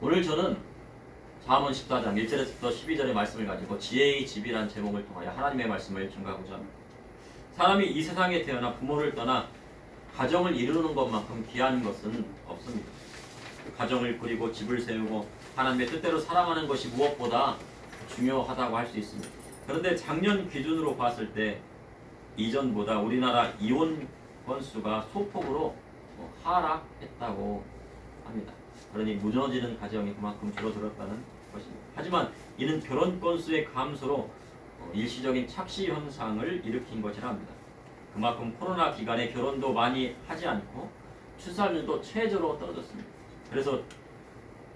오늘 저는 잠언 14장 1절에서부터 12절의 말씀을 가지고 지혜의 집이란 제목을 통하여 하나님의 말씀을 증거하고자 합니다. 사람이 이 세상에 태어나 부모를 떠나 가정을 이루는 것만큼 귀한 것은 없습니다. 가정을 꾸리고 집을 세우고 하나님의 뜻대로 살아가는 것이 무엇보다 중요하다고 할 수 있습니다. 그런데 작년 기준으로 봤을 때 이전보다 우리나라 이혼 건수가 소폭으로 하락했다고 합니다. 그러니 무너지는 가정이 그만큼 줄어들었다는 것입니다. 하지만 이는 결혼 건수의 감소로 일시적인 착시 현상을 일으킨 것이라 합니다. 그만큼 코로나 기간에 결혼도 많이 하지 않고 출산율도 최저로 떨어졌습니다. 그래서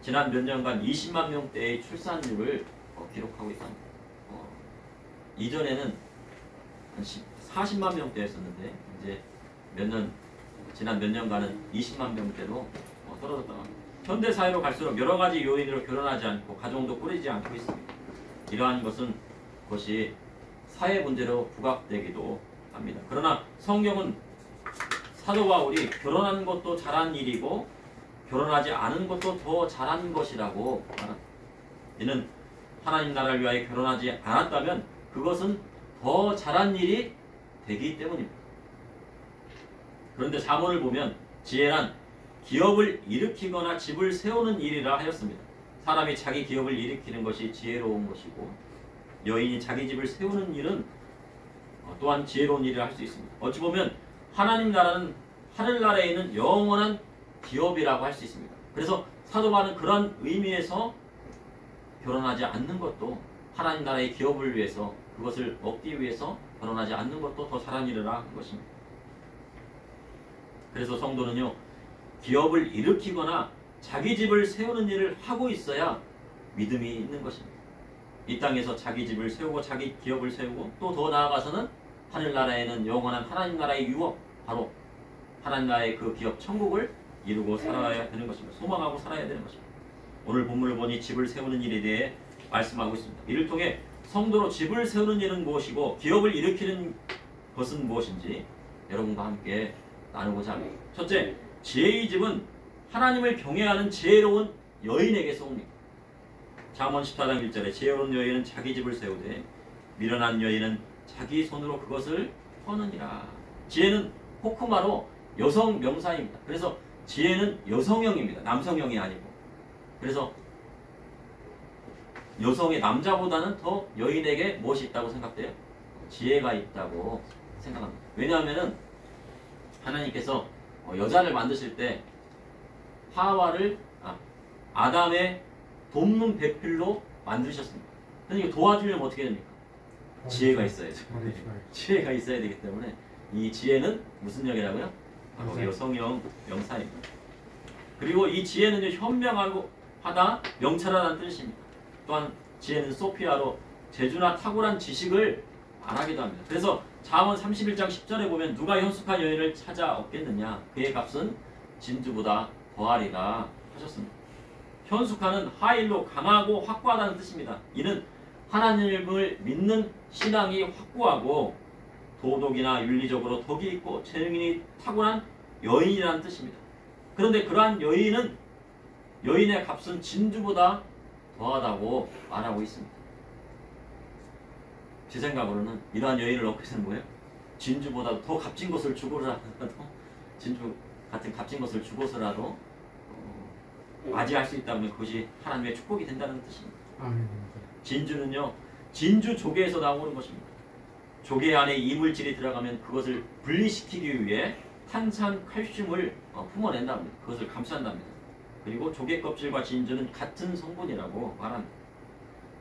지난 몇 년간 20만 명대의 출산율을 기록하고 있답니다. 이전에는 한 40만 명대였었는데 이제 지난 몇 년간은 20만 명대로 떨어졌다고 합니다. 현대 사회로 갈수록 여러 가지 요인으로 결혼하지 않고 가정도 꾸리지 않고 있습니다. 이러한 것이 사회 문제로 부각되기도 합니다. 그러나 성경은 사도 바울이 결혼하는 것도 잘한 일이고 결혼하지 않은 것도 더 잘한 것이라고 말합니다. 이는 하나님 나라를 위하여 결혼하지 않았다면 그것은 더 잘한 일이 되기 때문입니다. 그런데 잠언을 보면 지혜란 기업을 일으키거나 집을 세우는 일이라 하였습니다. 사람이 자기 기업을 일으키는 것이 지혜로운 것이고 여인이 자기 집을 세우는 일은 또한 지혜로운 일이라 할 수 있습니다. 어찌 보면 하나님 나라는 하늘나라에 있는 영원한 기업이라고 할 수 있습니다. 그래서 사도 바울은 그런 의미에서 결혼하지 않는 것도 하나님 나라의 기업을 위해서 그것을 얻기 위해서 결혼하지 않는 것도 더 잘한 일이라 한 것입니다. 그래서 성도는요, 기업을 일으키거나 자기 집을 세우는 일을 하고 있어야 믿음이 있는 것입니다. 이 땅에서 자기 집을 세우고 자기 기업을 세우고 또 더 나아가서는 하늘나라에는 영원한 하나님 나라의 유업, 바로 하나님 나라의 그 기업 천국을 이루고 살아야 되는 것입니다. 소망하고 살아야 되는 것입니다. 오늘 본문을 보니 집을 세우는 일에 대해 말씀하고 있습니다. 이를 통해 성도로 집을 세우는 일은 무엇이고 기업을 일으키는 것은 무엇인지 여러분과 함께 나누고자 합니다. 첫째, 지혜의 집은 하나님을 경외하는 지혜로운 여인에게서 옵니다. 잠언 14장 1절에 지혜로운 여인은 자기 집을 세우되 미련한 여인은 자기 손으로 그것을 터느니라. 지혜는 호크마로 여성 명사입니다. 그래서 지혜는 여성형입니다. 남성형이 아니고. 그래서 여성의 남자보다는 더 여인에게 무엇이 있다고 생각돼요? 지혜가 있다고 생각합니다. 왜냐하면 하나님께서 여자를 만드실 때 아담의 돕는 배필로 만드셨습니다. 그러니까 도와주려면 어떻게 됩니까? 지혜가 있어야죠. 지혜가 있어야 되기 때문에 이 지혜는 무슨 영이라고요? 바로 여성형 명사입니다. 그리고 이 지혜는 현명하고 하다 명철하다는 뜻입니다. 또한 지혜는 소피아로 재주나 탁월한 지식을 말하기도 합니다. 그래서 잠언 31장 10절에 보면 누가 현숙한 여인을 찾아 얻겠느냐, 그의 값은 진주보다 더하리라 하셨습니다. 현숙한은 하일로 강하고 확고하다는 뜻입니다. 이는 하나님을 믿는 신앙이 확고하고 도덕이나 윤리적으로 덕이 있고 재능이 탁월한 여인이라는 뜻입니다. 그런데 그러한 여인의 값은 진주보다 더하다고 말하고 있습니다. 제 생각으로는 이러한 여인을 얻기 위해서는 뭐예요? 진주보다 더 값진 것을 주고라도 진주 같은 값진 것을 주고서라도 맞이할 수 있다면 그것이 하나님의 축복이 된다는 뜻입니다. 진주는요, 진주 조개에서 나오는 것입니다. 조개 안에 이물질이 들어가면 그것을 분리시키기 위해 탄산 칼슘을 품어낸답니다. 그것을 감싼답니다. 그리고 조개 껍질과 진주는 같은 성분이라고 말합니다.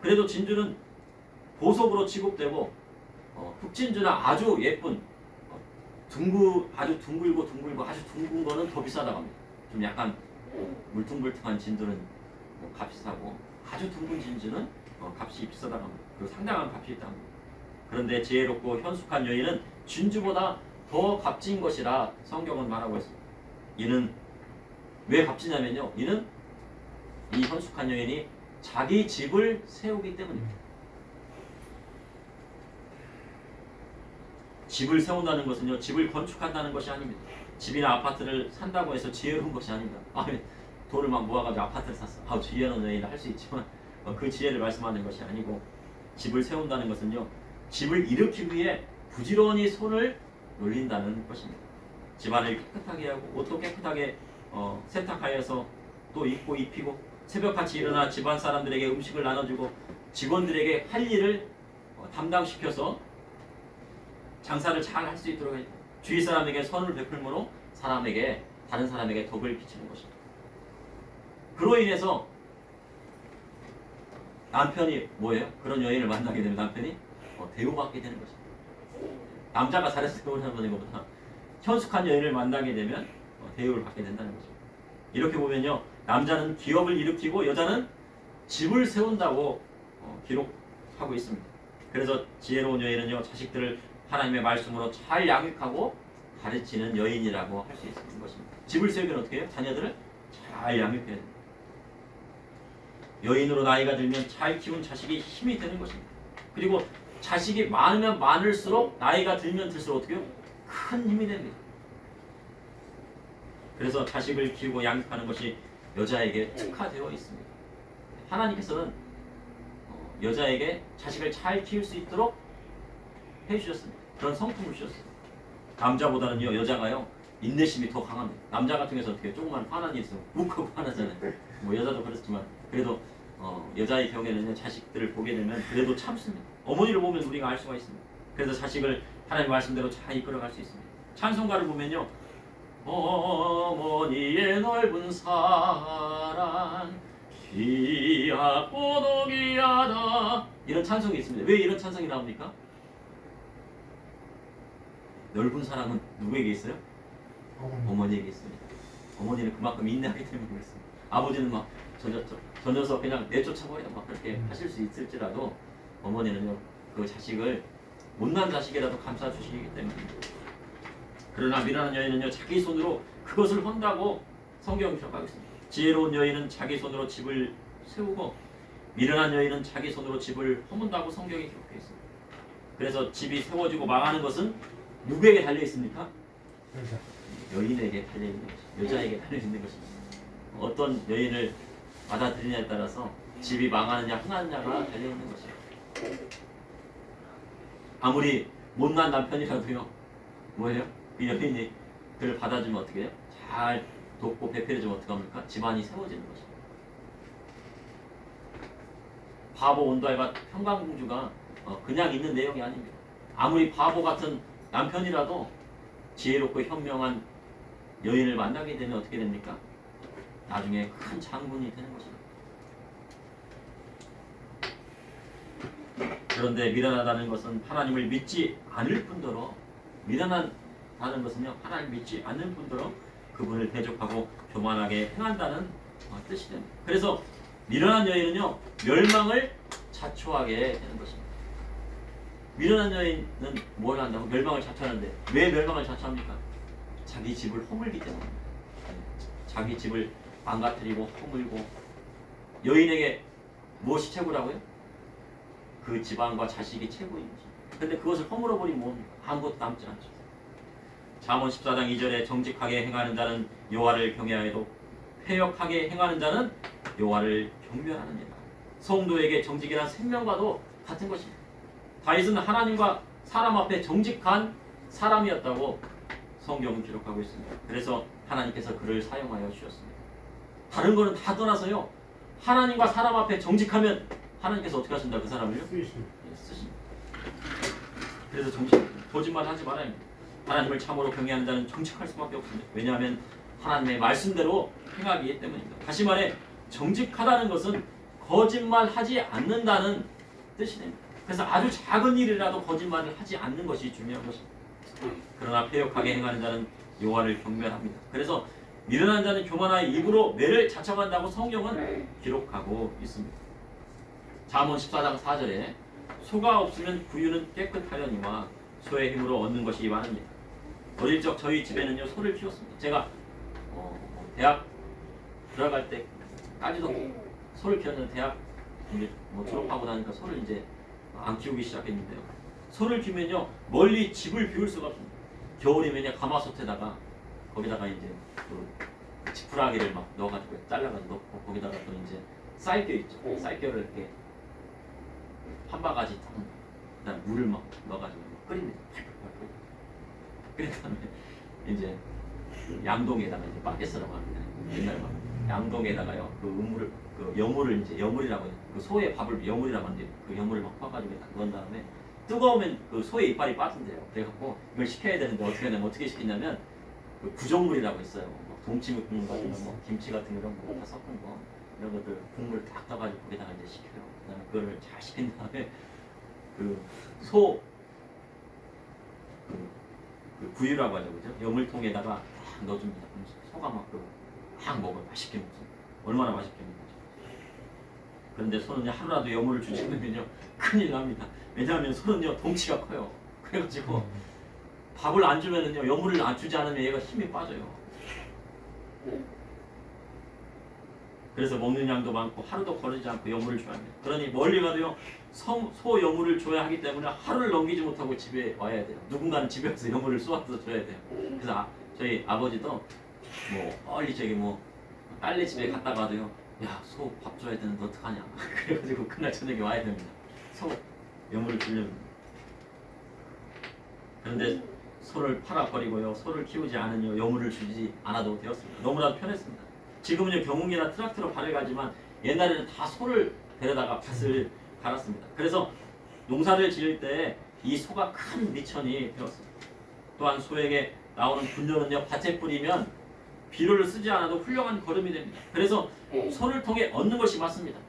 그래도 진주는 보석으로 취급되고 흑진주나 아주 예쁜 아주 둥글고 아주 둥근 거는 더 비싸다고 합니다. 좀 약간 물퉁물퉁한 진주는 값이 싸고 아주 둥근 진주는 값이 비싸다고 합니다. 그리고 상당한 값이 있다고 합니다. 그런데 지혜롭고 현숙한 여인은 진주보다 더 값진 것이라 성경은 말하고 있습니다. 이는 왜 값지냐면요, 이는 이 현숙한 여인이 자기 집을 세우기 때문입니다. 집을 세운다는 것은요, 집을 건축한다는 것이 아닙니다. 집이나 아파트를 산다고 해서 지혜로운 것이 아닙니다. 돈을 막 모아가지고 아파트를 샀어. 지혜로운 여인은 할 수 있지만 그 지혜를 말씀하는 것이 아니고 집을 세운다는 것은요. 집을 일으키기 위해 부지런히 손을 놀린다는 것입니다. 집안을 깨끗하게 하고 옷도 깨끗하게 세탁하여서 또 입고 입히고 새벽같이 일어나 집안 사람들에게 음식을 나눠주고 직원들에게 할 일을 담당시켜서 장사를 잘 할 수 있도록 해요. 주위 사람에게 선을 베풀므로 다른 사람에게 덕을 끼치는 것입니다. 그로 인해서 남편이 뭐예요? 그런 여인을 만나게 되면 남편이 대우받게 되는 것입니다. 남자가 잘해서 대우를 하는 것보다 현숙한 여인을 만나게 되면 대우를 받게 된다는 거죠. 이렇게 보면요. 남자는 기업을 일으키고 여자는 집을 세운다고 기록하고 있습니다. 그래서 지혜로운 여인은요. 자식들을 하나님의 말씀으로 잘 양육하고 가르치는 여인이라고 할 수 있는 것입니다. 집을 세우면 어떻게 해요? 자녀들을 잘 양육해야 됩니다. 여인으로 나이가 들면 잘 키운 자식이 힘이 되는 것입니다. 그리고 자식이 많으면 많을수록 나이가 들면 들수록 어떻게 해요? 큰 힘이 됩니다. 그래서 자식을 키우고 양육하는 것이 여자에게 특화되어 있습니다. 하나님께서는 여자에게 자식을 잘 키울 수 있도록 해주셨습니다. 그런 성품을 주셨어요. 남자보다는요 여자가요 인내심이 더 강합니다. 남자 같은 경우는 어떻게 조금만 화난 일 있으면 욱하고 화나잖아요. 뭐 여자도 그렇지만 그래도 여자의 경우에는 자식들을 보게 되면 그래도 참습니다. 어머니를 보면 우리가 알 수가 있습니다. 그래서 자식을 하나님 말씀대로 잘 이끌어갈 수 있습니다. 찬송가를 보면요 어머니의 넓은 사랑 귀하고도 귀하다 이런 찬송이 있습니다. 왜 이런 찬송이 나옵니까? 넓은 사랑은 누구에게 있어요? 어머니에게 있습니다. 어머니는 그만큼 인내하기 때문에 그렇습니다. 아버지는 막 저 녀석 그냥 내쫓아버려 막 그렇게 하실 수 있을지라도 어머니는요 그 자식을 못난 자식이라도 감싸주시기 때문입니다. 그러나 미련한 여인은요 자기 손으로 그것을 헌다고 성경이 기록하고 있습니다. 지혜로운 여인은 자기 손으로 집을 세우고 미련한 여인은 자기 손으로 집을 허문다고 성경이 기록해 있습니다. 그래서 집이 세워지고 망하는 것은 누구에게 달려 있습니까? 여인에게 달려 있는 것입니다. 여자에게 달려 있는 것입니다. 어떤 여인을 받아들이냐에 따라서 집이 망하느냐 흥하느냐가 달려 있는 것입니다. 아무리 못난 남편이라도요 뭐예요? 이 여인이 그를 받아주면 어떻게 해요? 잘 돕고 배필해주면 어떻게 합니까? 집안이 세워지는 것입니다. 바보 온달과 평강공주가 그냥 있는 내용이 아닙니다. 아무리 바보 같은 남편이라도 지혜롭고 현명한 여인을 만나게 되면 어떻게 됩니까? 나중에 큰 장군이 되는 것입니다. 그런데 미련하다는 것은 하나님을 믿지 않을 뿐더러 미련하다는 것은요 하나님을 믿지 않는 뿐더러 그분을 대적하고 교만하게 행한다는 뜻이 됩니다. 그래서 미련한 여인은요 멸망을 자초하게 되는 것입니다. 미련한 여인은 뭘 한다고? 멸망을 자초하는데 왜 멸망을 자초합니까? 자기 집을 허물기 때문입니다. 자기 집을 망가뜨리고 허물고 여인에게 무엇이 최고라고요? 그 집안과 자식이 최고인 것입니다. 그런데 그것을 허물어버리면 뭡니까? 아무것도 남지 않죠. 잠언 14장 2절에 정직하게 행하는 자는 여호와를 경외하여도 패역하게 행하는 자는 여호와를 경멸하느니라. 성도에게 정직이란 생명과도 같은 것입니다. 다윗은 하나님과 사람 앞에 정직한 사람이었다고 성경은 기록하고 있습니다. 그래서 하나님께서 그를 사용하여 주셨습니다. 다른 거는 다 떠나서요. 하나님과 사람 앞에 정직하면 하나님께서 어떻게 하신다? 그 사람을요? 쓰십니다. 그래서 거짓말 하지 말아야 합니다. 하나님을 참으로 경외하는 자는 정직할 수밖에 없습니다. 왜냐하면 하나님의 말씀대로 행하기 때문입니다. 다시 말해 정직하다는 것은 거짓말하지 않는다는 뜻이 됩니다. 그래서 아주 작은 일이라도 거짓말을 하지 않는 것이 중요한 것입니다. 그러나 패역하게 행하는 자는 여호와를 경멸합니다. 그래서 미련한 자는 교만하여 입으로 매를 자청한다고 성경은 기록하고 있습니다. 잠언 14장 4절에 소가 없으면 구유는 깨끗하려니와 소의 힘으로 얻는 것이 많습니다. 어릴 적 저희 집에는요 소를 키웠습니다. 제가 대학 들어갈 때까지도 소를 키웠는데 대학 이제 졸업하고 나니까 소를 이제 안 키우기 시작했는데요. 소를 키우면요 멀리 집을 비울 수가 없습니다. 겨울이면 가마솥에다가 거기다가 이제 그 같이 불화기를 막 넣어가지고 잘라가지고 넣고 거기다가 또 이제 쌀겨 있죠. 쌀겨를 이렇게 한 바가지 딱 그다음 물을 막 넣어가지고 끓입니다. 팔팔팔. 그런 다음에 이제 양동에다가 이제 바게스라고 합니다. 옛날 막 양동에다가요 그 우물을 그 여물을 이제 여물이라고 해요. 그 소의 밥을 여물이라고 하는데 그 여물을 막 퍼가지고 딱 넣은 다음에 뜨거우면 그 소의 이빨이 빠진대요. 그래갖고 이걸 식혀야 되는데 어떻게 하냐면 어떻게 식히냐면 그 구정물이라고 있어요. 뭐 동치미 같은 거, 뭐 김치 같은 이런 거 다 섞은 거 이런 것들 국물 딱 떠가지고 거기다가 이제 식혀요. 그다음에 그거를 잘 식힌 다음에 그 소 그 구유라고 하죠, 그죠? 여물통에다가 딱 넣어줍니다. 그럼 소가 막 먹어요. 맛있게 먹습니다. 얼마나 맛있게 먹죠. 그런데 소는요 하루라도 여물을 주지 않으면요 큰일 납니다. 왜냐하면 소는요 덩치가 커요. 그래가지고 밥을 안 주면은요 여물을 안 주지 않으면 얘가 힘이 빠져요. 그래서 먹는 양도 많고 하루도 거르지 않고 여물을 줘야 합니다. 그러니 멀리 가도요 소 여물을 줘야 하기 때문에 하루를 넘기지 못하고 집에 와야 돼요. 누군가는 집에 와서 여물을 쏘아서 줘야 돼요. 그래서 저희 아버지도 뭐 멀리 저기 뭐 딸네 집에 갔다가도요 야 소 밥 줘야 되는데 어떡하냐 그래가지고 그날 저녁에 와야 됩니다. 소 여물을 주려면. 그런데 소를 팔아버리고요 소를 키우지 않으니 여물을 주지 않아도 되었습니다. 너무나도 편했습니다. 지금은요 경운기나 트랙터로 발을 갈지만 옛날에는 다 소를 데려다가 밭을 갈았습니다. 그래서 농사를 지을 때 이 소가 큰 미천이 되었습니다. 또한 소에게 나오는 분뇨는요 밭에 뿌리면 비료를 쓰지 않아도 훌륭한 거름이 됩니다. 그래서 소를 통해 얻는 것이 맞습니다.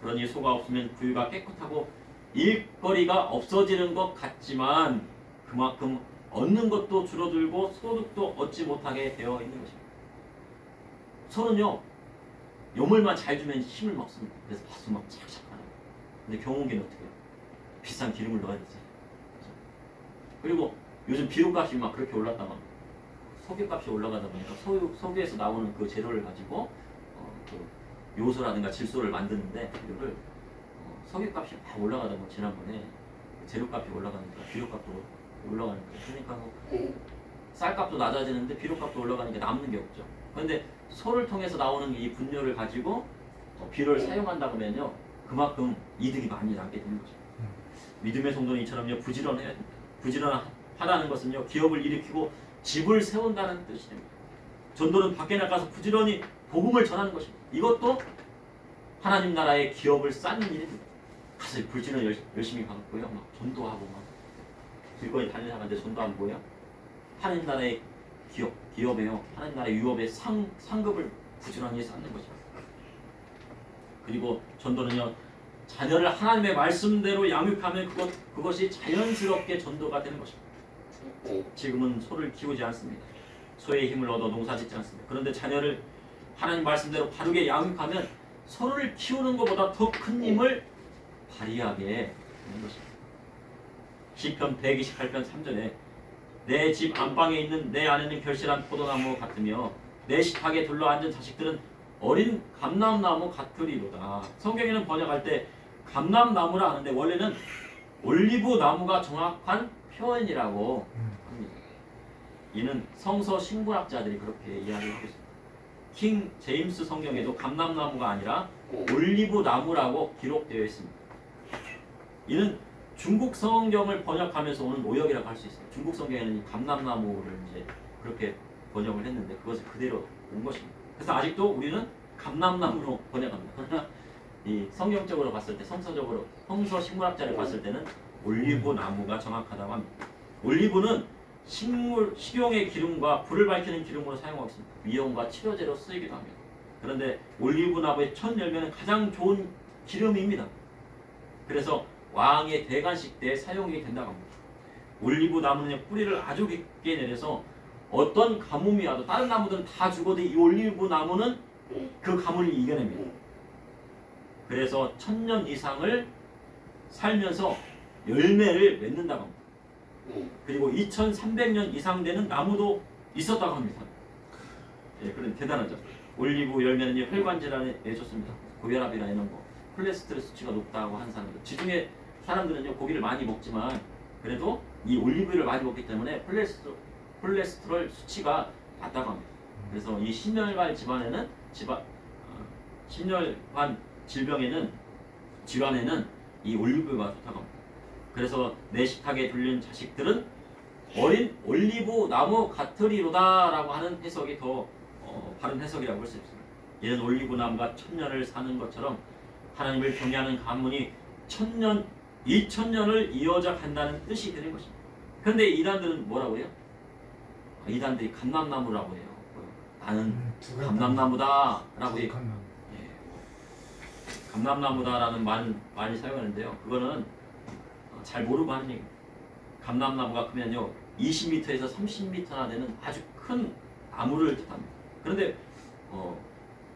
그러니 소가 없으면 구유가 깨끗하고 일거리가 없어지는 것 같지만 그만큼 얻는 것도 줄어들고 소득도 얻지 못하게 되어 있는 것입니다. 소는요 여물만 잘 주면 힘을 먹습니다. 그래서 밭을 막 착착 하는 거예요. 근데 경운기는 어떻게 해요? 비싼 기름을 넣어야 되지. 그리고 요즘 비료값이 막 그렇게 올랐다가 석유값이 올라가다 보니까 석유에서 나오는 그 재료를 가지고 그 요소라든가 질소를 만드는데 비료를 석유값이 막 올라가다 보니 지난번에 재료값이 올라가니까 비료값도 올라가는 거예요. 그러니까 뭐 쌀값도 낮아지는데 비료값도 올라가니까 남는 게 없죠. 그런데 소를 통해서 나오는 이 분뇨를 가지고 비료를 사용한다 그러면요 그만큼 이득이 많이 나게 되는 거죠. 믿음의 성도는 이처럼요 부지런해야 됩니다. 부지런하다는 것은요 기업을 일으키고 집을 세운다는 뜻이 됩니다. 전도는 밖에 나가서 부지런히 복음을 전하는 것입니다. 이것도 하나님 나라의 기업을 쌓는 일입니다. 가서 불지는 열심히 가고요 막 전도하고 막 길거리 다니다가는데 전도하면 뭐예요? 하나님 나라의 기업에요 하나님 나라의 유업의 상급을 부지런히 쌓는 것입니다. 그리고 전도는요 자녀를 하나님의 말씀대로 양육하면 그것이 자연스럽게 전도가 되는 것입니다. 지금은 소를 키우지 않습니다. 소의 힘을 얻어 농사짓지 않습니다. 그런데 자녀를 하나님 말씀대로 바르게 양육하면 소를 키우는 것보다 더 큰 힘을 발휘하게 되는 것입니다. 시편 128편 3절에 내 집 안방에 있는 내 안에는 결실한 포도나무 같으며 내 식탁에 둘러앉은 자식들은 어린 감람나무 같으리로다. 성경에는 번역할 때 감람나무라 하는데 원래는 올리브 나무가 정확한 표현이라고 합니다. 이는 성서 신구학자들이 그렇게 이야기하고 있습니다. 킹 제임스 성경에도 감람나무가 아니라 올리브 나무라고 기록되어 있습니다. 이는 중국 성경을 번역하면서 오는 오역이라고 할 수 있어요. 중국 성경에는 감람나무를 이제 그렇게 번역을 했는데 그것을 그대로 온 것입니다. 그래서 아직도 우리는 감람나무로 번역합니다. 그러나 이 성경적으로 봤을 때 성서적으로 성서 식물학자를 봤을 때는 올리브 나무가 정확하다고 합니다. 올리브는 식용의 기름과 불을 밝히는 기름으로 사용하고 있습니다. 미용과 치료제로 쓰이기도 합니다. 그런데 올리브 나무의 첫 열매는 가장 좋은 기름입니다. 그래서 왕의 대관식 때 사용이 된다고 합니다. 올리브 나무는 뿌리를 아주 깊게 내려서 어떤 가뭄이 와도 다른 나무들은 다 죽어도 이 올리브 나무는 그 가뭄을 이겨냅니다. 그래서 1000년 이상을 살면서 열매를 맺는다고 합니다. 그리고 2300년 이상 되는 나무도 있었다고 합니다. 예, 그런 대단하죠. 올리브 열매는 혈관 질환에 좋습니다. 고혈압이나 이런 거, 콜레스테롤 수치가 높다고 하는 사람들. 지중해 사람들은요 고기를 많이 먹지만 그래도 이 올리브유를 많이 먹기 때문에 콜레스테롤 수치가 낮다고 합니다. 그래서 이 신혈관 질병에는 질환에는 이 올리브유가 좋다고 합니다. 그래서 내 식탁에 둘린 자식들은 어린 올리브 나무 같으리로다라고 하는 해석이 더 바른 해석이라고 할 수 있습니다. 이는 올리브 나무가 1000년을 사는 것처럼 하나님을 경외하는 가문이 1000년, 2000년을 이어져 간다는 뜻이 되는 것입니다. 그런데 이단들은 뭐라고 해요? 이단들이 감람나무라고 해요. 나는 감람나무다 라고 해요. 감람나무다라는 말을 많이 사용하는데요. 그거는 잘 모르고 하는 얘기입니다. 감람나무가 크면요 20m에서 30m나 되는 아주 큰 나무를 뜻합니다. 그런데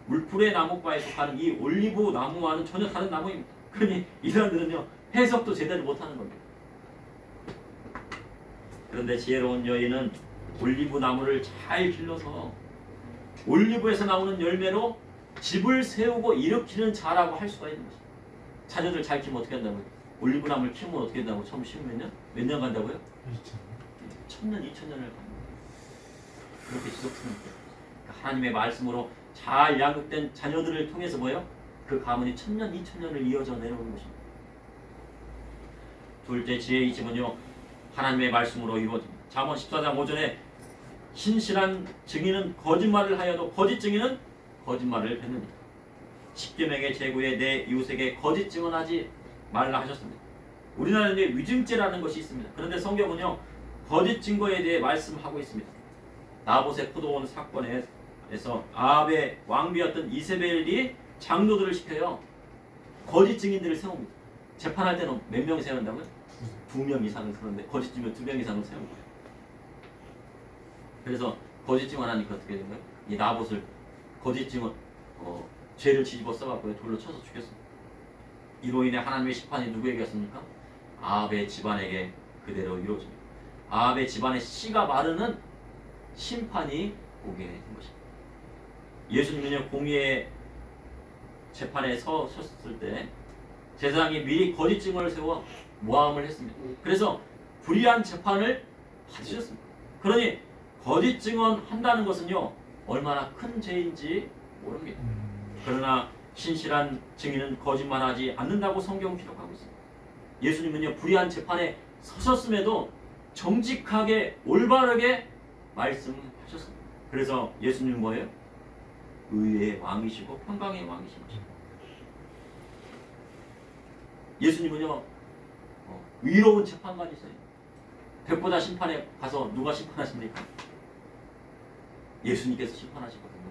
물풀의 나무과에 속하는 이 올리브 나무와는 전혀 다른 나무입니다. 그러니 이 사람들은요 해석도 제대로 못하는 겁니다. 그런데 지혜로운 여인은 올리브 나무를 잘 길러서 올리브에서 나오는 열매로 집을 세우고 일으키는 자라고 할 수가 있는 것입니다. 자녀들 잘 키우면 어떻게 한다고요? 올리브 나무를 키우면 어떻게 된다고? 처음 심으면 몇 년? 몇 년 간다고요? 1000년, 2000년을 갑니다. 그렇게 지속하는 거예요. 그러니까 하나님의 말씀으로 잘 양육된 자녀들을 통해서 뭐예요? 그 가문이 1000년, 2000년을 이어져 내려오는 것입니다. 둘째 지혜의 집은요 하나님의 말씀으로 이루어집니다. 잠언 14장 5절에 신실한 증인은 거짓말을 하여도 거짓 증인은 거짓말을 뱉는다. 십계명의 제구에 내 이웃에게 거짓 증언하지 말라 하셨습니다. 우리나라에 위증죄라는 것이 있습니다. 그런데 성경은요 거짓 증거에 대해 말씀하고 있습니다. 나봇의 포도원 사건에서 아합의 왕비였던 이세벨이 장로들을 시켜요. 거짓 증인들을 세웁니다. 재판할 때는 몇 명 세운다고요? 2명 이상은 세우는데 거짓 증인 2명 이상은 세운 거예요. 그래서 거짓 증언하니까 어떻게 된 거예요? 이 나봇을 거짓 증언 죄를 뒤집어 써갖고 돌로 쳐서 죽였습니다. 이로 인해 하나님의 심판이 누구에게였습니까? 아합의 집안에게 그대로 이루어집니다. 아합의 집안의 씨가 마르는 심판이 오게 된 것입니다. 예수님은요 공의의 재판에 섰을 때 제사장이 미리 거짓 증언을 세워 모함을 했습니다. 그래서 불의한 재판을 받으셨습니다. 그러니 거짓 증언한다는 것은요 얼마나 큰 죄인지 모릅니다. 그러나 신실한 증인은 거짓말하지 않는다고 성경은 기록하고 있습니다. 예수님은요 불의한 재판에 서셨음에도 정직하게 올바르게 말씀하셨습니다. 그래서 예수님은 뭐예요? 의의 왕이시고 평강의 왕이신 것입니다. 예수님은요 의로운 재판관이세요. 백보자 심판에 가서 누가 심판하십니까? 예수님께서 심판하시거든요.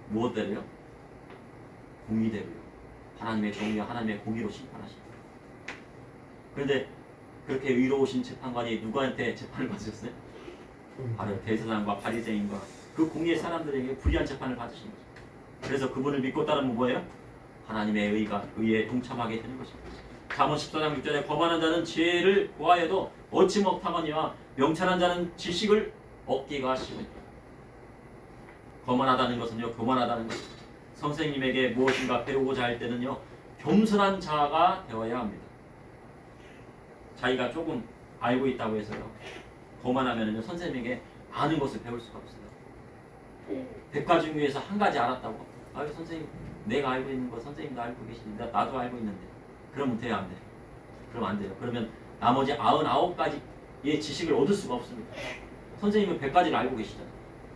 무엇대로요? 공의대로요. 하나님의 정의와 하나님의 공의로 심판하십니다. 그런데 그렇게 의로우신 재판관이 누구한테 재판을 받으셨어요? 바로 대제사장과 바리새인과 그 공의의 사람들에게 불의한 재판을 받으신 거죠. 그래서 그분을 믿고 따르면 뭐예요? 하나님의 의에 동참하게 되는 것입니다. 잠언 14장 6절에 거만한 자는 지혜를 구하여도 얻지 못하거니와 명철한 자는 지식을 얻기가 쉬우니라. 거만하다는 것은요 교만하다는 것. 선생님에게 무엇인가 배우고자 할 때는요 겸손한 자가 되어야 합니다. 자기가 조금 알고 있다고 해서요 거만하면은요 선생님에게 아는 것을 배울 수가 없어요. 100가지 중에서 한 가지 알았다고 아유 선생님 내가 알고 있는 거 선생님도 알고 계시는데 나도 알고 있는데 그러면 돼요 안 돼요? 그러면 안 돼요. 그러면 나머지 99가지의 지식을 얻을 수가 없습니다. 선생님은 100가지를 알고 계시잖아요.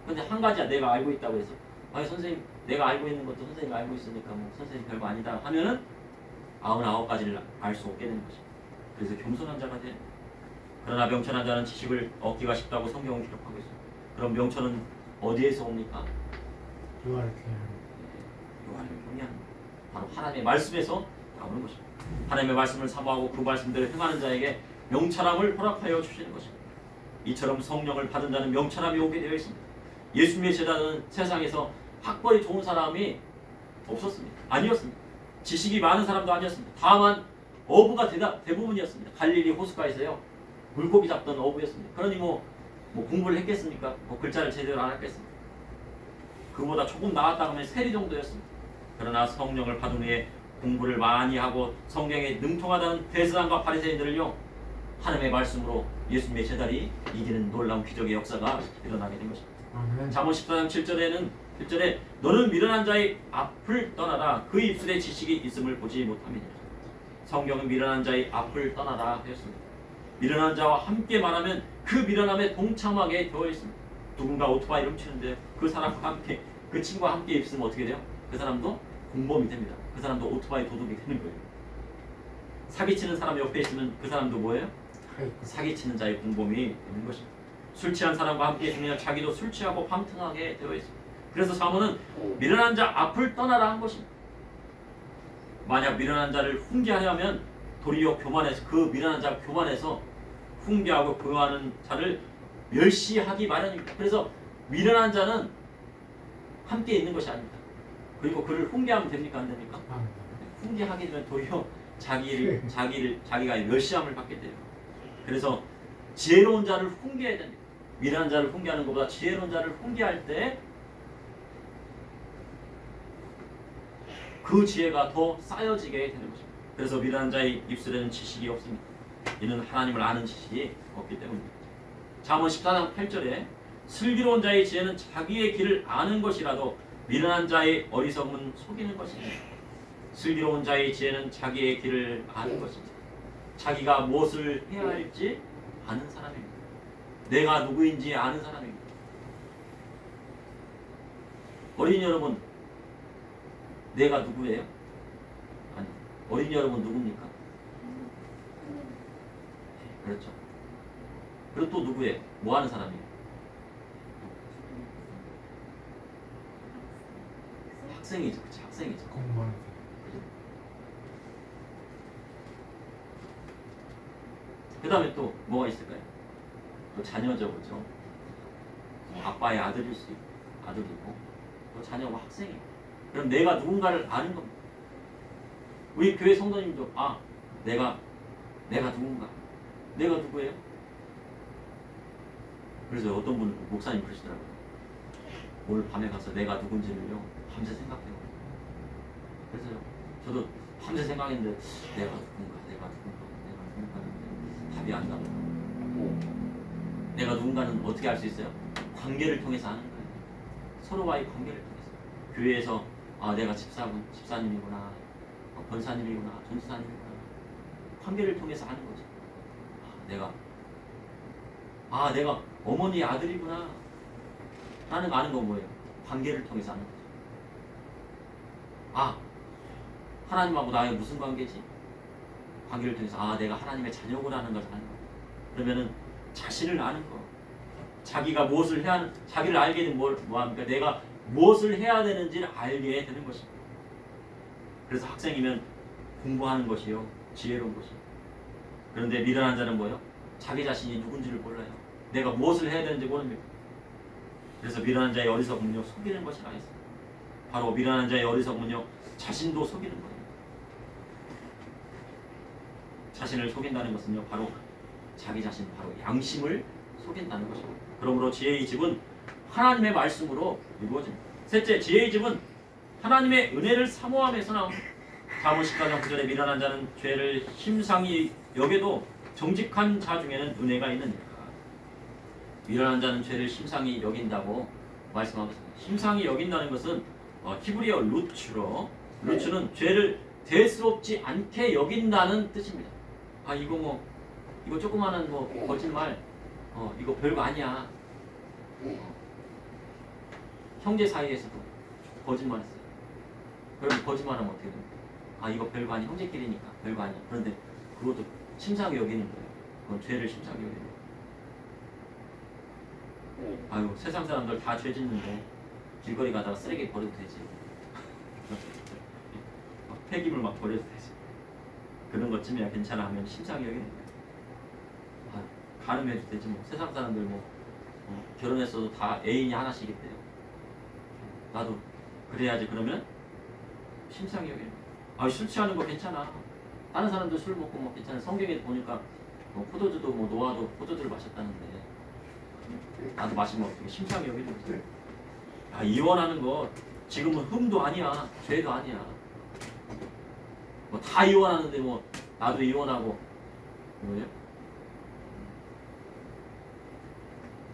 근데 한 가지야 내가 알고 있다고 해서 아니 선생님 내가 알고 있는 것도 선생님이 알고 있으니까 뭐 선생님 별거 아니다 하면은 99가지를 알 수 없게 되는 것입니다. 그래서 겸손한 자가 돼요. 그러나 명철한 자는 지식을 얻기가 쉽다고 성경은 기록하고 있습니다. 그럼 명철은 어디에서 옵니까? 요한을 경외하는 바로 하나님의 말씀에서 나오는 것입니다. 하나님의 말씀을 사모하고 그 말씀대로 행하는 자에게 명철함을 허락하여 주시는 것입니다. 이처럼 성령을 받은 자는 명철함이 오게 되어 있습니다. 예수님의 제자는 세상에서 학벌이 좋은 사람이 없었습니다. 아니었습니다. 지식이 많은 사람도 아니었습니다. 다만 어부가 대부분이었습니다. 갈릴리 호숫가에서요 물고기 잡던 어부였습니다. 그러니 뭐 공부를 했겠습니까? 뭐 글자를 제대로 안 했겠습니까? 그보다 조금 나았다 하면 세리 정도였습니다. 그러나 성령을 받은 후에 공부를 많이 하고 성경에 능통하다는 대제사장과 바리새인들을요 하나님의 말씀으로 예수님의 제자리 이기는 놀라운 기적의 역사가 일어나게 된 것입니다. 잠언 14장 7절에 너는 미련한 자의 앞을 떠나라 그 입술에 지식이 있음을 보지 못함이니라. 성경은 미련한 자의 앞을 떠나라 했습니다. 미련한 자와 함께 말하면 그 미련함에 동참하게 되어 있습니다. 누군가 오토바이를 훔치는데 그 사람과 함께 그 친구와 함께 있으면 어떻게 돼요? 그 사람도 공범이 됩니다. 그 사람도 오토바이 도둑이 되는 거예요. 사기치는 사람 옆에 있으면 그 사람도 뭐예요? 사기치는 자의 공범이 되는 것입니다. 술 취한 사람과 함께 있으면 자기도 술 취하고 방탕하게 되어 있습니다. 그래서 사모는 미련한 자 앞을 떠나라 한 것입니다. 만약 미련한 자를 훈계하려면 도리어 교만해서 그 미련한 자가 교만해서 훈계하고 교만하는 자를 멸시하기 마련입니다. 그래서 미련한 자는 함께 있는 것이 아닙니다. 그리고 그를 훈계하면 됩니까? 안 됩니까? 훈계하게 되면 도리어 자기가 멸시함을 받게 돼요. 그래서 지혜로운 자를 훈계해야 됩니다. 미련한 자를 훈계하는 것보다 지혜로운 자를 훈계할 때 그 지혜가 더 쌓여지게 되는 것입니다. 그래서 미련한 자의 입술에는 지식이 없습니다. 이는 하나님을 아는 지식이 없기 때문입니다. 잠언 14장 8절에 슬기로운 자의 지혜는 자기의 길을 아는 것이라도 미련한 자의 어리석음은 속이는 것입니다. 슬기로운 자의 지혜는 자기의 길을 아는 것입니다. 자기가 무엇을 해야 할지 아는 사람입니다. 내가 누구인지 아는 사람입니다. 어린이 여러분, 내가 누구예요? 아니, 어린이 여러분 누굽니까? 그렇죠. 그리고 또 누구예요? 뭐 하는 사람이에요? 학생이죠. 그치? 학생이죠. 공부하는 그 다음에 또 뭐가 있을까요? 또 자녀죠. 그죠? 아빠의 아들일 수 있고, 아들이고, 또 자녀가 학생이고. 그럼 내가 누군가를 아는 겁니다. 우리 교회 성도님도 내가 누군가, 내가 누구예요? 그래서 어떤 분 목사님 그러시더라고요. 오늘 밤에 가서 내가 누군지를요 밤새 생각해요. 그래서 저도 밤새 생각했는데 내가 누군가 하는데 답이 안 나오고, 내가 누군가는 어떻게 알 수 있어요? 관계를 통해서 아는 거예요. 서로와의 관계를 통해서. 교회에서 내가 집사님이구나, 권사님이구나, 전사님이구나, 관계를 통해서 아는 거죠. 내가 어머니의 아들이구나 라는 아는 건 뭐예요? 관계를 통해서 아는 거죠. 하나님하고 나의 무슨 관계지? 관계를 통해서 내가 하나님의 자녀구나라는 것을 아는 거예요. 그러면은 자신을 아는 거, 자기가 무엇을 해야 하는, 자기를 알게 되면 뭐합니까? 내가 무엇을 해야 되는지를 알게 되는 것입니다. 그래서 학생이면 공부하는 것이요 지혜로운 것이요. 그런데 미련한 자는 뭐예요? 자기 자신이 누군지를 몰라요. 내가 무엇을 해야 되는지 모릅니다. 그래서 미련한 자의 어리석음은요 속이는 것이라 했습니다. 바로 미련한 자의 어리석음은요 자신도 속이는 거예요. 자신을 속인다는 것은요 바로 자기 자신, 바로 양심을 속인다는 것입니다. 그러므로 지혜의 집은 하나님의 말씀으로 이루어집니다. 셋째, 지혜의 집은 하나님의 은혜를 사모함에서 나옵니다. 잠언 14장 9절에 미련한 자는 죄를 심상히 여겨도 정직한 자 중에는 은혜가 있느니라. 미련한 자는 죄를 심상히 여긴다고 말씀하고 있습니다. 심상히 여긴다는 것은 히브리어 루츠는 죄를 대수롭지 않게 여긴다는 뜻입니다. 이거 조그마한 거짓말, 이거 별거 아니야. 형제 사이에서도 거짓말했어요. 그럼 거짓말하면 어떻게 됩니까? 이거 별거 아니야. 형제끼리니까 별거 아니야. 그런데 그것도 심상히 여기는 거예요. 그건 죄를 심상히 여기는 거예요. 세상 사람들 다 죄 짓는데 길거리 가다가 쓰레기 버려도 되지. 폐기물 막 버려도 되지. 그런 것쯤이야 괜찮아 하면 심상히 여기는 거예요. 가늠해도 되지 뭐. 세상 사람들 결혼했어도 다 애인이 하나씩 있대요. 나도 그래야지. 그러면 심상히 여기는 거예요. 술 취하는 거 괜찮아. 다른 사람들 술 먹고 괜찮아. 성경에 보니까 포도주도 노아도 포도주를 마셨다는데 나도 마시면 어떻게 심상히 여기는 거지. 이혼하는 거 지금은 흠도 아니야. 죄도 아니야. 다 이혼하는데 나도 이혼하고 뭐예요?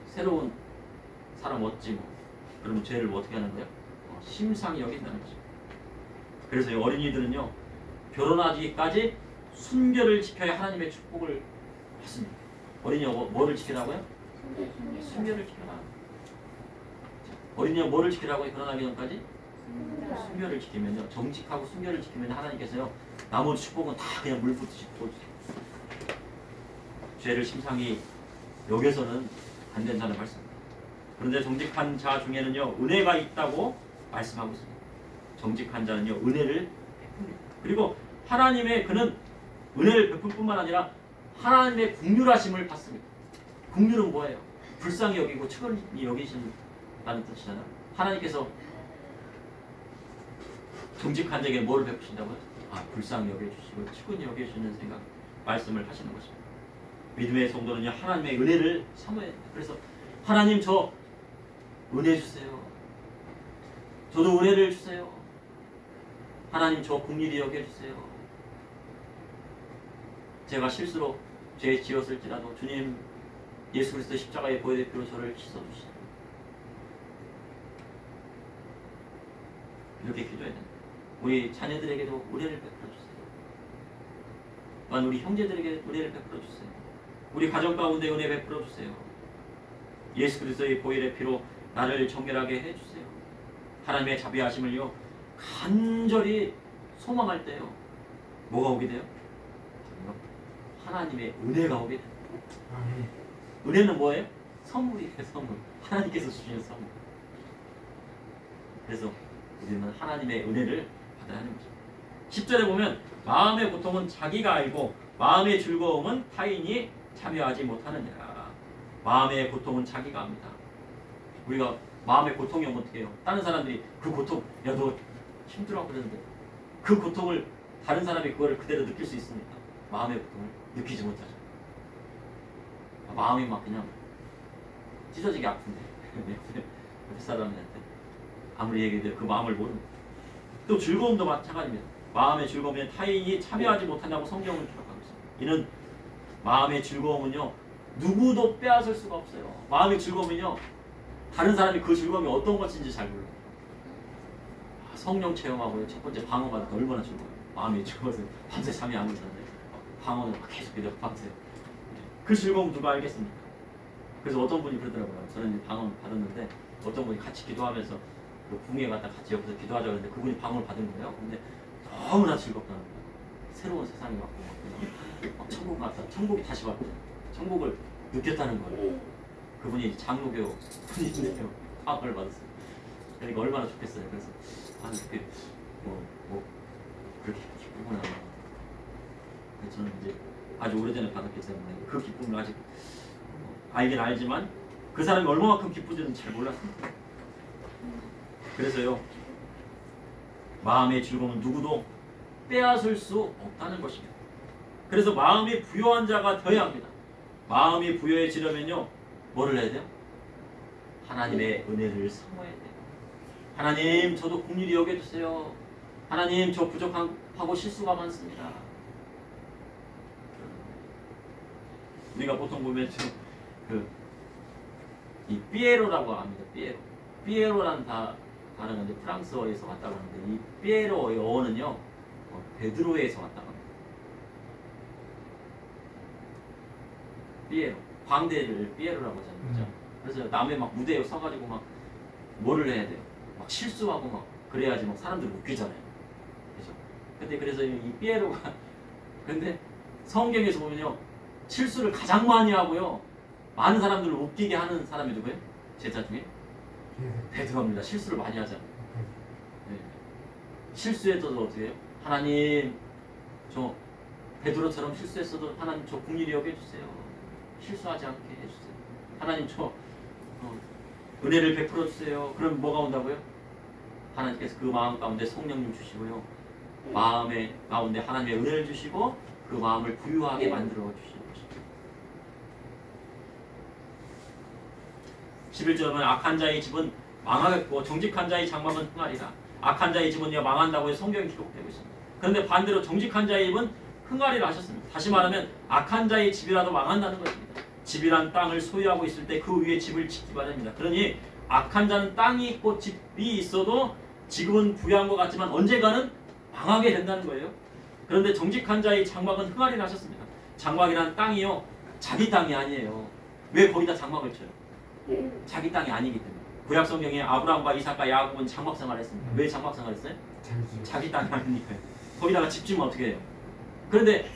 새로운 사람 어찌 뭐. 그러면 죄를 뭐 어떻게 하는 거예요? 심상히 여긴다는 거죠. 그래서 이 어린이들은요, 결혼하기까지 순결을 지켜야 하나님의 축복을 받습니다. 어린이가 뭐를 지키라고요? 순결을 지켜라. 어린이가 뭐를 지키라고요? 결혼하기 전까지? 순결을 지키면요, 정직하고 순결을 지키면 하나님께서요, 나머지 축복은 다 그냥 물 붓듯이 부어주세요. 죄를 심상히 여기서는 안 된다는 말씀입니다. 그런데 정직한 자 중에는요, 은혜가 있다고 말씀하고 있습니다. 정직한 자는요, 은혜를 베풉니다. 그리고 하나님의 그는 은혜를 베풀 뿐만 아니라 하나님의 긍휼하심을 받습니다. 긍휼은 뭐예요? 불쌍히 여기고 측은히 여기신다는 뜻이잖아요. 하나님께서 정직한 자에게 뭐를 베푸신다고요? 불쌍히 여겨주시고 측은히 여겨주시는 생각, 말씀을 하시는 것입니다. 믿음의 성도는요, 하나님의 은혜를 사모해야 됩니다. 그래서 하나님, 저 은혜 주세요. 저도 은혜를 주세요. 하나님, 저 긍휼히 여겨주세요. 제가 실수로 죄 지었을지라도 주님, 예수 그리스도 십자가의 보혈의 피로 저를 씻어주시오. 이렇게 기도해야 됩니다. 우리 자녀들에게도 은혜를 베풀어주세요. 또한 우리 형제들에게 은혜를 베풀어주세요. 우리 가정 가운데 은혜 베풀어주세요. 예수 그리스도의 보혈의 피로 나를 정결하게 해주세요. 하나님의 자비하심을요, 간절히 소망할 때요, 뭐가 오게 돼요? 하나님의 은혜가 오게 돼요. 은혜는 뭐예요? 선물이에요. 선물. 하나님께서 주시는 선물. 그래서 우리는 하나님의 은혜를 받아야 하는 거죠. 10절에 보면 마음의 고통은 자기가 알고 마음의 즐거움은 타인이 참여하지 못하느니라. 마음의 고통은 자기가 합니다. 우리가 마음의 고통이 오면 어떻게 해요? 다른 사람들이 그 고통, 야 너 힘들어 그러는데 그 고통을 다른 사람이 그거를 그대로 느낄 수 있습니까? 마음의 고통을 느끼지 못하죠. 마음이 막 그냥 찢어지게 아픈데 옆에 사람한테 아무리 얘기해도 그 마음을 모릅니다. 또 즐거움도 마찬가지입니다. 마음의 즐거움에 타인이 참여하지 못한다고 성경은 기록하고 있습니다. 이는 마음의 즐거움은요, 누구도 빼앗을 수가 없어요. 마음의 즐거움은요, 다른 사람이 그 즐거움이 어떤 것인지 잘 몰라요. 성령 체험하고요, 첫 번째 방언받을 때 얼마나 즐거워요. 마음이 즐거워서 밤새 잠이 안 오는데 방언을 막 계속 기도하고 밤새. 그 즐거움 누가 알겠습니까? 그래서 어떤 분이 그러더라고요. 저는 방언 받았는데 어떤 분이 같이 기도하면서 그 붕에 갔다 같이 옆에서 기도하자고 했는데 그분이 방언을 받은 거예요. 근데 너무나 즐겁다는 거예요. 새로운 세상이 왔고 막 천국 갔다, 천국이 다시 왔대. 천국을 느꼈다는 거예요. 그분이 장로교 분인데요. 방언을 받았어요. 그러니까 얼마나 좋겠어요. 그래서 이렇게 그렇게 기쁘구나. 저는 이제 아주 오래전에 받았기 때문에 그 기쁨을 아직 알긴 알지만 그 사람이 얼마만큼 기쁜지는 잘 몰랐습니다. 그래서요, 마음의 즐거움은 누구도 빼앗을 수 없다는 것입니다. 그래서 마음이 부요한 자가 되어야 합니다. 마음이 부요해지려면요, 뭐를 해야 돼요? 하나님의 은혜를 사모해야 돼요. 하나님, 저도 긍휼히 여겨주세요. 하나님, 저 부족하고 실수가 많습니다. 우리가 보통 보면 이 피에로라고 합니다. 피에로라는 단어가 이제 프랑스어에서 왔다고 하는데 이 피에로의 어원은요, 베드로에서 왔다고 합니다. 피에로, 광대를 피에로라고 하잖아요. 그래서 남의 막 무대에 서가지고 막 뭐를 해야 돼요? 막 실수하고 막 그래야지 막 사람들 웃기잖아요. 그죠? 근데 그래서 이 피에로가 근데 성경에서 보면요, 실수를 가장 많이 하고요, 많은 사람들을 웃기게 하는 사람이 누구예요? 제자 중에? 베드로입니다. 실수를 많이 하잖아요. 네. 실수했어도 어떻게 해요? 하나님, 저 베드로처럼 실수했어도 하나님 저 긍휼히 여겨주세요. 실수하지 않게 해주세요. 하나님 저 은혜를 베풀어 주세요. 그럼 뭐가 온다고요? 하나님께서 그 마음 가운데 성령님 주시고요, 마음의 가운데 하나님의 은혜를 주시고 그 마음을 부유하게 만들어 주시는 것입니다. 11절에 보면 악한 자의 집은 망하겠고 정직한 자의 장막은 흥하리라. 악한 자의 집은요, 망한다고 해서 성경에 기록되고 있습니다. 그런데 반대로 정직한 자의 집은 흥하리라 하셨습니다. 다시 말하면 악한 자의 집이라도 망한다는 것입니다. 집이란 땅을 소유하고 있을 때 그 위에 집을 짓기 바랍니다. 그러니 악한 자는 땅이 있고 집이 있어도 지금은 부유한 것 같지만 언젠가는 망하게 된다는 거예요. 그런데 정직한 자의 장막은 흥하리 나셨습니다. 장막이란 땅이요, 자기 땅이 아니에요. 왜 거기다 장막을 쳐요? 자기 땅이 아니기 때문에. 구약 성경에 아브라함과 이삭과 야곱은 장막 생활했습니다. 왜 장막 생활했어요? 자기 땅이 아니니까요. 거기다가 집 지으면 어떻게 해요? 그런데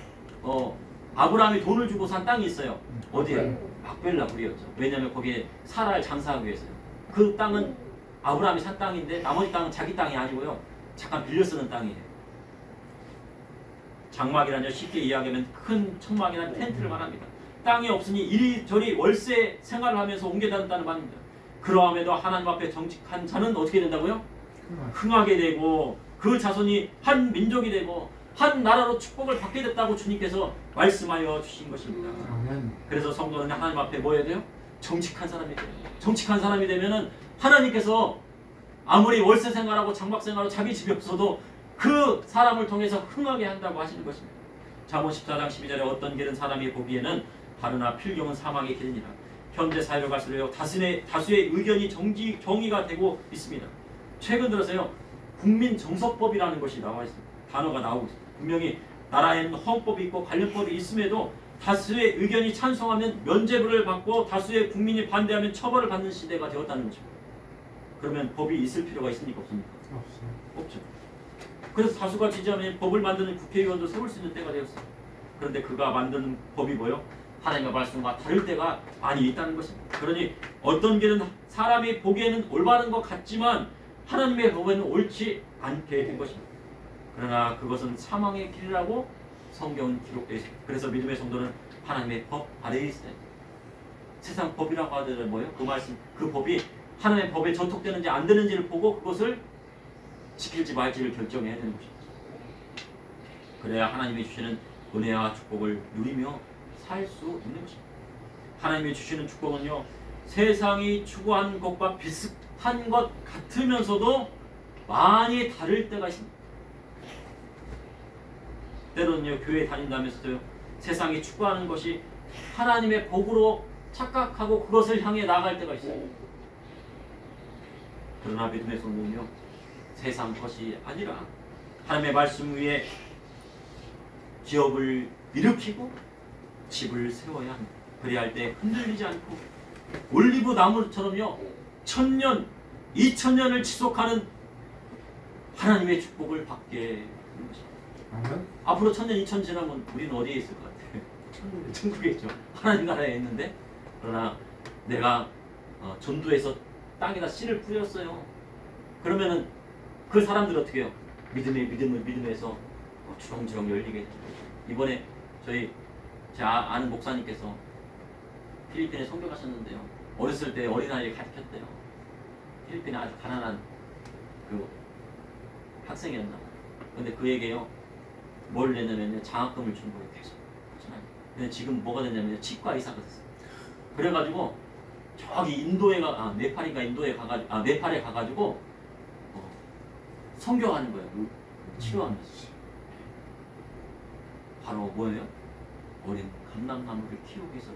아브라함이 돈을 주고 산 땅이 있어요. 어디에? 막벨라 불이었죠. 왜냐하면 거기에 사라를 장사하기 위해서요. 그 땅은 아브라함이 산 땅인데 나머지 땅은 자기 땅이 아니고요, 잠깐 빌려 쓰는 땅이에요. 장막이라뇨, 쉽게 이야기하면 큰 천막이나 텐트를 말합니다. 땅이 없으니 이리저리 월세 생활을 하면서 옮겨 다닌다는 말입니다. 그러함에도 하나님 앞에 정직한 자는 어떻게 된다고요? 흥하게 되고 그 자손이 한 민족이 되고 한 나라로 축복을 받게 됐다고 주님께서 말씀하여 주신 것입니다. 그래서 성도는 하나님 앞에 뭐 해야 돼요? 정직한 사람이 돼요. 정직한 사람이 되면은 하나님께서 아무리 월세 생활하고 장막 생활하고 자기 집이 없어도 그 사람을 통해서 흥하게 한다고 하시는 것입니다. 잠언 14장 12절에 어떤 길은 사람이 보기에는 바르나 필경은 사망의 길이니라. 현재 사회로 갈수록 다수의 의견이 정의가 되고 있습니다. 최근 들어서요, 국민정서법이라는 것이 나와 있습니다. 단어가 나오고 있습니다. 분명히 나라에는 헌법이 있고 관련법이 있음에도 다수의 의견이 찬성하면 면죄부를 받고 다수의 국민이 반대하면 처벌을 받는 시대가 되었다는 것입니다. 그러면 법이 있을 필요가 있습니까? 없습니까? 없죠. 그래서 다수가 지지하면 법을 만드는 국회의원도 세울 수 있는 때가 되었어요. 그런데 그가 만드는 법이 뭐요? 하나님의 말씀과 다를 때가 많이 있다는 것입니다. 그러니 어떤 길은 사람이 보기에는 올바른 것 같지만 하나님의 법에는 옳지 않게 된 것입니다. 그러나 그것은 사망의 길이라고 성경은 기록되어 있습니다. 그래서 믿음의 성도는 하나님의 법 아래에 있어요. 세상 법이라고 하더라도 뭐예요? 그 말씀, 그 법이 하나님의 법에 전통되는지 안 되는지를 보고 그것을 지킬지 말지를 결정해야 되는 것입니다. 그래야 하나님이 주시는 은혜와 축복을 누리며 살 수 있는 것입니다. 하나님이 주시는 축복은요, 세상이 추구한 것과 비슷한 것 같으면서도 많이 다를 때가 있습니다. 때로는요, 교회 다닌다면서도요, 세상이 추구하는 것이 하나님의 복으로 착각하고 그것을 향해 나아갈 때가 있어요. 그러나 믿음의 성도는요, 세상 것이 아니라 하나님의 말씀 위에 기업을 일으키고 집을 세워야 합니다. 그래야 할 때 흔들리지 않고 올리브 나무처럼요, 1000년, 2000년을 지속하는 하나님의 축복을 받게 되는 것입니다. 앞으로 1000년, 2000년 지나면 우리는 어디에 있을 것 같아요? 천국에 있죠. 하나님 나라에 있는데, 그러나 내가 전도해서 땅에다 씨를 뿌렸어요. 그러면은 그 사람들 어떻게 해요? 믿음에서 주렁주렁 열리게 되죠. 이번에 제 아는 목사님께서 필리핀에 선교 가셨는데요, 어렸을 때 어린아이를 가르쳤대요. 필리핀에 아주 가난한 그 학생이었나 봐요. 근데 그에게요, 뭘 냈냐면 장학금을 준 거예요. 계속. 근데 지금 뭐가 됐냐면 치과 의사가 됐어요. 그래가지고 저기 네팔에 가가지고 선교하는 거예요. 치료하면서. 바로 뭐예요? 어린 감람나무를 키우기 위해서.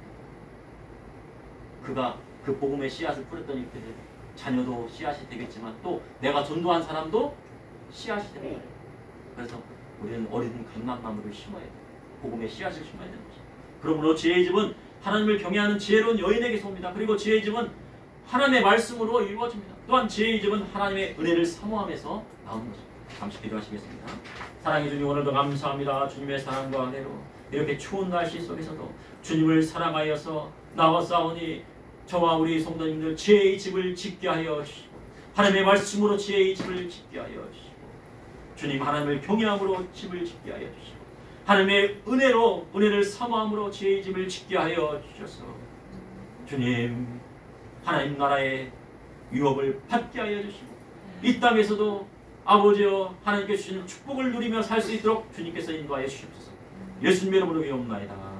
그가 그 복음의 씨앗을 뿌렸더니 자녀도 씨앗이 되겠지만 또 내가 전도한 사람도 씨앗이 됩니다. 그래서 우리는 어린 감람나무를 심어야 돼요. 복음의 씨앗을 심어야 되는 것입니다. 그러므로 지혜의 집은 하나님을 경외하는 지혜로운 여인에게서 옵니다. 그리고 지혜의 집은 하나님의 말씀으로 이루어집니다. 또한 지혜의 집은 하나님의 은혜를 사모함에서 나오는 것입니다. 잠시 기도하시겠습니다. 사랑해 주님, 오늘도 감사합니다. 주님의 사랑과 은혜로 이렇게 추운 날씨 속에서도 주님을 사랑하여서 나와싸우니 저와 우리 성도님들 지혜의 집을 짓게 하여 주시고 하나님의 말씀으로 지혜의 집을 짓게 하여 주시고 주님 하나님을 경외함으로 집을 짓게 하여 주시고 하나님의 은혜로 은혜를 사모함으로 지혜의 집을 짓게 하여 주셔서 주님 하나님 나라의 유업을 받게 하여 주시고 이 땅에서도 아버지여 하나님께 주시는 축복을 누리며 살 수 있도록 주님께서 인도하여 주시옵소서. 예수님의 이름으로 기도옵나이다.